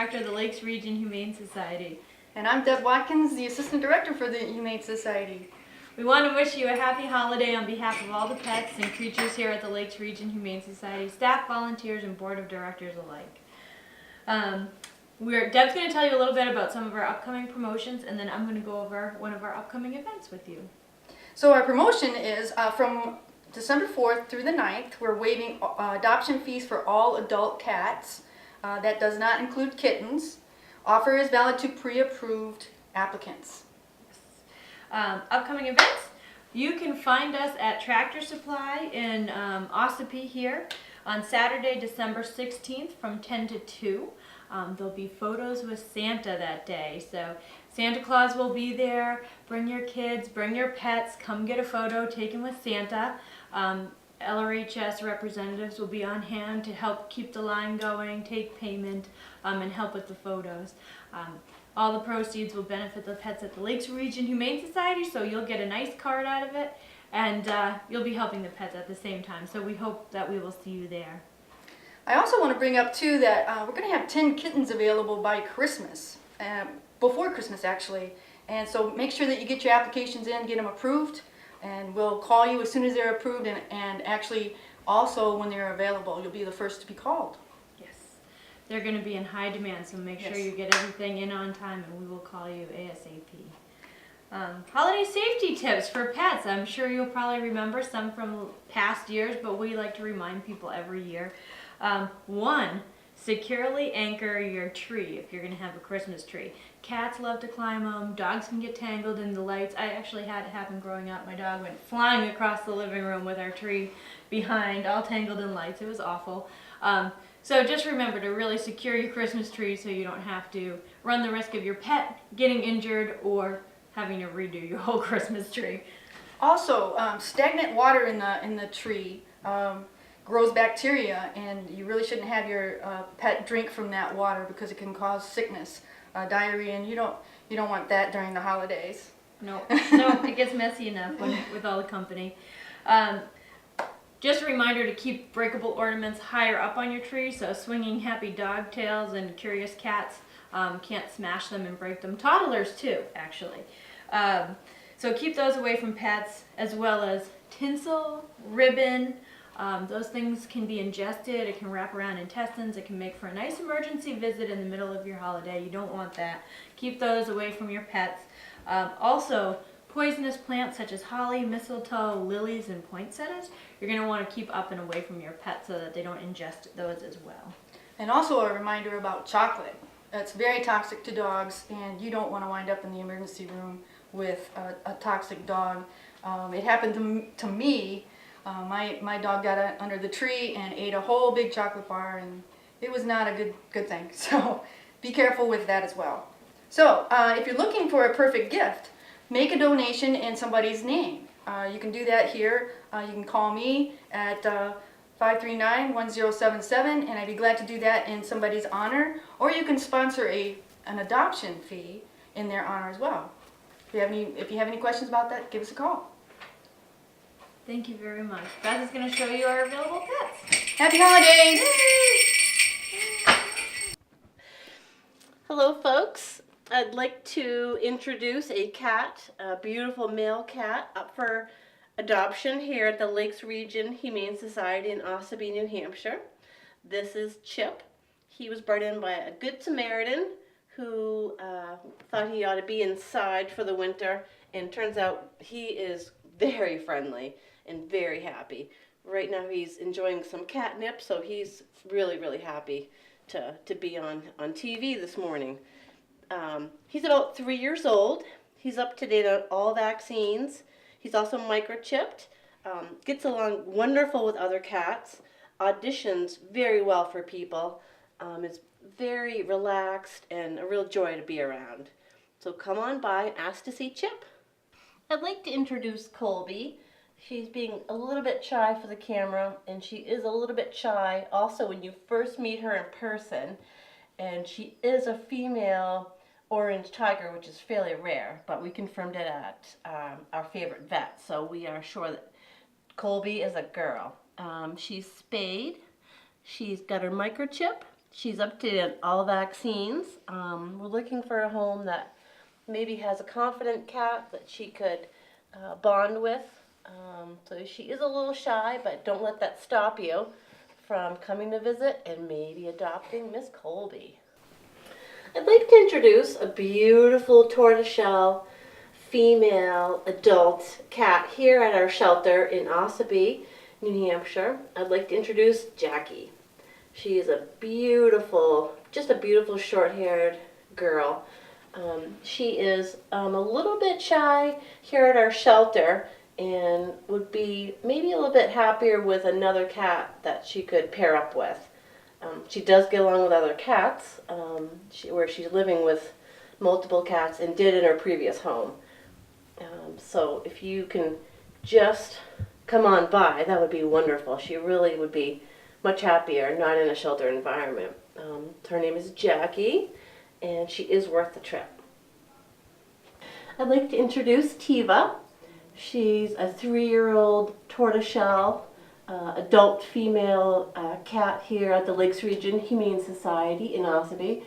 Director of the Lakes Region Humane Society. And I'm Deb Watkins, the Assistant Director for the Humane Society. We want to wish you a happy holiday on behalf of all the pets and creatures here at the Lakes Region Humane Society, staff, volunteers, and board of directors alike. Deb's going to tell you a little bit about some of our upcoming promotions, and then I'm going to go over one of our upcoming events with you. So our promotion is from December 4th through the 9th. We're waiving adoption fees for all adult cats. That does not include kittens. Offer is valid to pre-approved applicants. Upcoming events, you can find us at Tractor Supply in Ossipee here on Saturday, December 16th from 10 to 2. There'll be photos with Santa that day, so Santa Claus will be there. Bring your kids, bring your pets, come get a photo taken with Santa. LRHS representatives will be on hand to help keep the line going, take payment, and help with the photos. All the proceeds will benefit the pets at the Lakes Region Humane Society, so you'll get a nice card out of it, and you'll be helping the pets at the same time, so we hope that we will see you there. I also want to bring up too that we're going to have 10 kittens available by Christmas, before Christmas actually, and so make sure that you get your applications in, get them approved, and we'll call you as soon as they're approved, and actually also when they're available, you'll be the first to be called. They're going to be in high demand, so make sure you get everything in on time, and we will call you ASAP. Holiday safety tips for pets. I'm sure you'll probably remember some from past years, but we like to remind people every year. 1, securely anchor your tree if you're going to have a Christmas tree. Cats love to climb them. Dogs can get tangled in the lights. I actually had it happen growing up. My dog went flying across the living room with our tree behind, all tangled in lights. It was awful. So just remember to really secure your Christmas tree so you don't have to run the risk of your pet getting injured or having to redo your whole Christmas tree. Also, stagnant water in the tree grows bacteria, and you really shouldn't have your pet drink from that water because it can cause sickness, diarrhea, and you don't want that during the holidays. No, it gets messy enough with all the company. Just a reminder to keep breakable ornaments higher up on your tree, so swinging happy dog tails and curious cats can't smash them and break them. Toddlers too, actually. So keep those away from pets, as well as tinsel, ribbon. Those things can be ingested, it can wrap around intestines, it can make for a nice emergency visit in the middle of your holiday. You don't want that. Keep those away from your pets. Also, poisonous plants such as holly, mistletoe, lilies, and poinsettias, you're going to want to keep up and away from your pet so that they don't ingest those as well. And also a reminder about chocolate. It's very toxic to dogs, and you don't want to wind up in the emergency room with a toxic dog. It happened to me. My dog got under the tree and ate a whole big chocolate bar, and it was not a good thing. So be careful with that as well. So if you're looking for a perfect gift, make a donation in somebody's name. You can do that here. You can call me at 539-1077, and I'd be glad to do that in somebody's honor. Or you can sponsor an adoption fee in their honor as well. If you have any questions about that, give us a call. Thank you very much. Beth is going to show you our available pets. Happy holidays! Hello, folks. I'd like to introduce a cat, a beautiful male cat, up for adoption here at the Lakes Region Humane Society in Ossipee, New Hampshire. This is Chip. He was brought in by a Good Samaritan who thought he ought to be inside for the winter, and turns out he is very friendly and very happy. Right now he's enjoying some catnip, so he's really, really happy to be on TV this morning. He's about 3 years old. He's up to date on all vaccines. He's also microchipped, gets along wonderful with other cats, auditions very well for people, is very relaxed and a real joy to be around. So come on by and ask to see Chip. I'd like to introduce Colby. She's being a little bit shy for the camera, and she is a little bit shy also when you first meet her in person. And she is a female orange tiger, which is fairly rare, but we confirmed it at our favorite vet, so we are sure that Colby is a girl. She's spayed, she's got her microchip, She's up to all vaccines. We're looking for a home that maybe has a confident cat that she could bond with. So she is a little shy, but don't let that stop you from coming to visit and maybe adopting Miss Colby. I'd like to introduce a beautiful tortoiseshell female adult cat here at our shelter in Ossipee, New Hampshire. I'd like to introduce Jackie. She is a beautiful, just a beautiful short-haired girl. She is a little bit shy here at our shelter and would be maybe a little bit happier with another cat that she could pair up with. She does get along with other cats, where she's living with multiple cats and did in her previous home. So if you can just come on by, that would be wonderful. She really would be much happier, not in a shelter environment. Her name is Jackie, and she is worth the trip. I'd like to introduce Tiva. She's a 3-year-old tortoiseshell adult female cat here at the Lakes Region Humane Society in Ossipee.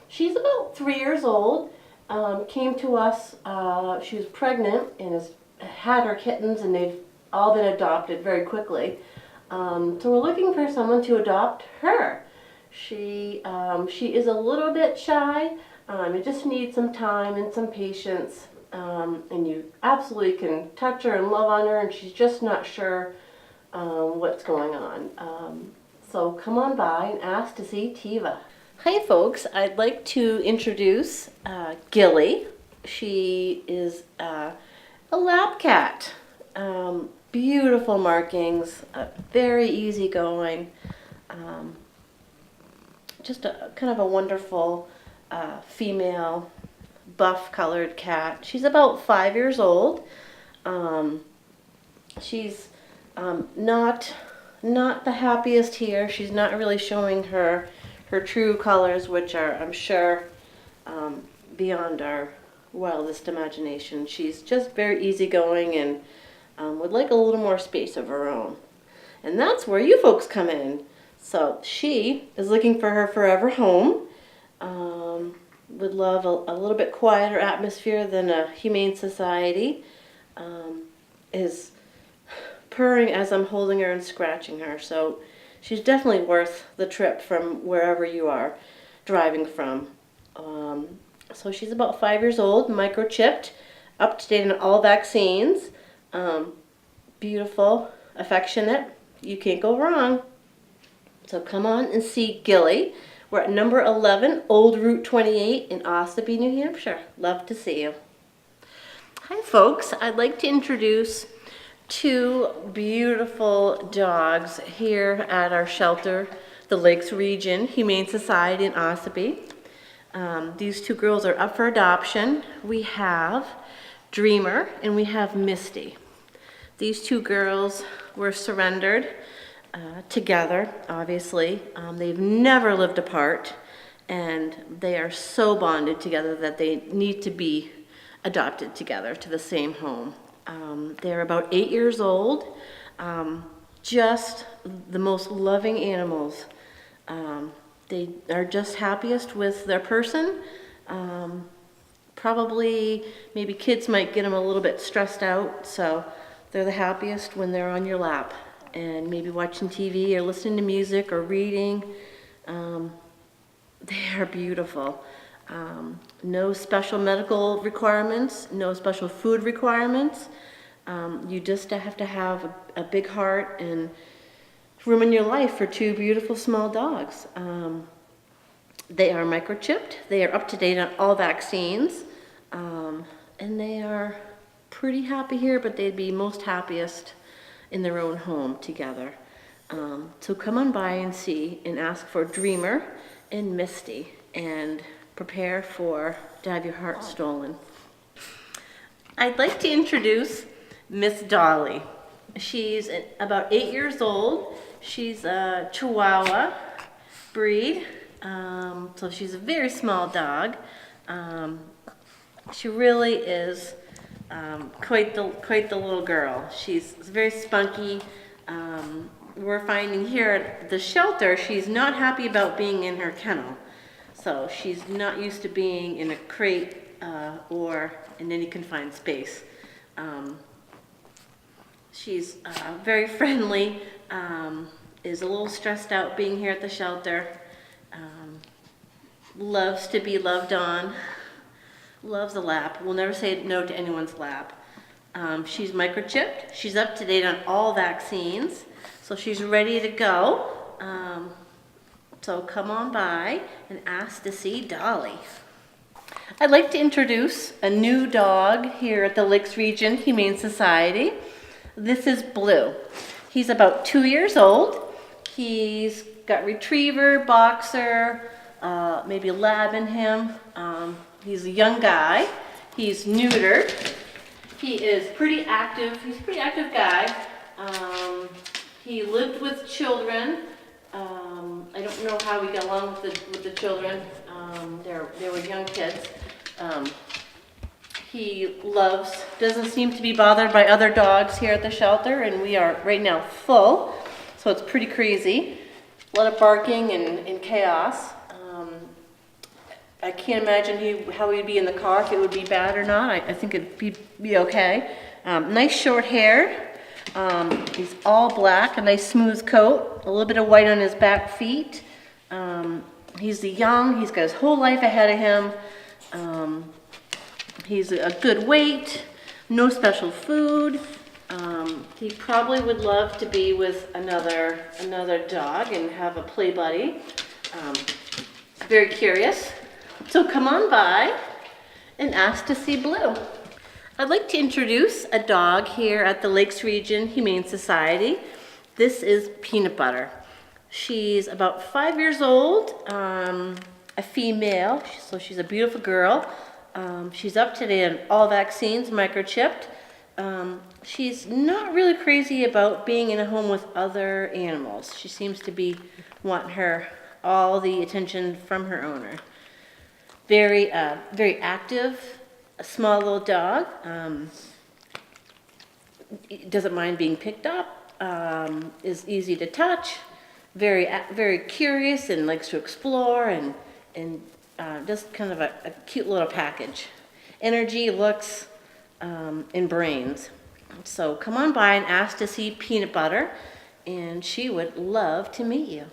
She's about 3 years old. Came to us, she was pregnant and has had her kittens, and they've all been adopted very quickly. So we're looking for someone to adopt her. She is a little bit shy. It just needs some time and some patience. And you absolutely can touch her and love on her, and she's just not sure what's going on. So come on by and ask to see Tiva. Hi folks, I'd like to introduce Gilly. She is a lab cat. Beautiful markings, very easygoing, just a kind of a wonderful female buff colored cat. She's about 5 years old. She's not the happiest here. She's not really showing her true colors, which are, I'm sure, beyond our wildest imagination. She's just very easygoing and would like a little more space of her own. And that's where you folks come in. So she is looking for her forever home. Would love a little bit quieter atmosphere than a humane society. Is purring as I'm holding her and scratching her. So she's definitely worth the trip from wherever you are driving from. So she's about 5 years old, microchipped, up to date on all vaccines. Beautiful, affectionate. You can't go wrong. So come on and see Gilly. We're at number 11, Old Route 28 in Ossipee, New Hampshire. Love to see you. Hi folks, I'd like to introduce 2 beautiful dogs here at our shelter, the Lakes Region Humane Society in Ossipee. These 2 girls are up for adoption. We have Dreamer and we have Misty. These 2 girls were surrendered together, obviously. They've never lived apart, and they are so bonded together that they need to be adopted together to the same home. They're about 8 years old, just the most loving animals. They are just happiest with their person. Probably, maybe kids might get them a little bit stressed out, so they're the happiest when they're on your lap and maybe watching TV or listening to music or reading. They are beautiful. No special medical requirements, no special food requirements. You just have to have a big heart and room in your life for 2 beautiful small dogs. They are microchipped. They are up to date on all vaccines. And they are pretty happy here, but they'd be most happiest in their own home together. So come on by and see and ask for Dreamer and Misty and prepare to have your heart stolen. I'd like to introduce Miss Dolly. She's about 8 years old. She's a Chihuahua breed, so she's a very small dog. She really is quite the little girl. She's very spunky, We're finding here at the shelter, she's not happy about being in her kennel. So she's not used to being in a crate or in any confined space. She's very friendly, is a little stressed out being here at the shelter, loves to be loved on, loves a lap, will never say no to anyone's lap. She's microchipped, she's up to date on all vaccines, so she's ready to go. So come on by and ask to see Dolly. I'd like to introduce a new dog here at the Lakes Region Humane Society. This is Blue. He's about 2 years old. He's got retriever, boxer, maybe a lab in him. He's a young guy. He's neutered. He is pretty active. He's a pretty active guy. He lived with children. I don't know how we got along with the children. They were young kids. He doesn't seem to be bothered by other dogs here at the shelter, and we are right now full, so it's pretty crazy. A lot of barking and chaos. I can't imagine how he'd be in the car, if it would be bad or not. I think it'd be okay. Nice short hair. He's all black, a nice smooth coat, a little bit of white on his back feet. He's young, he's got his whole life ahead of him. He's a good weight, no special food. He probably would love to be with another dog and have a play buddy. Very curious. So come on by and ask to see Blue. I'd like to introduce a dog here at the Lakes Region Humane Society. This is Peanut Butter. She's about 5 years old, a female, so she's a beautiful girl. She's up to date on all vaccines, microchipped. She's not really crazy about being in a home with other animals. She seems to be wanting all the attention from her owner. Very active, a small little dog. Doesn't mind being picked up. Is easy to touch. Very curious and likes to explore and just kind of a cute little package. Energy, looks, and brains. So come on by and ask to see Peanut Butter, and she would love to meet you.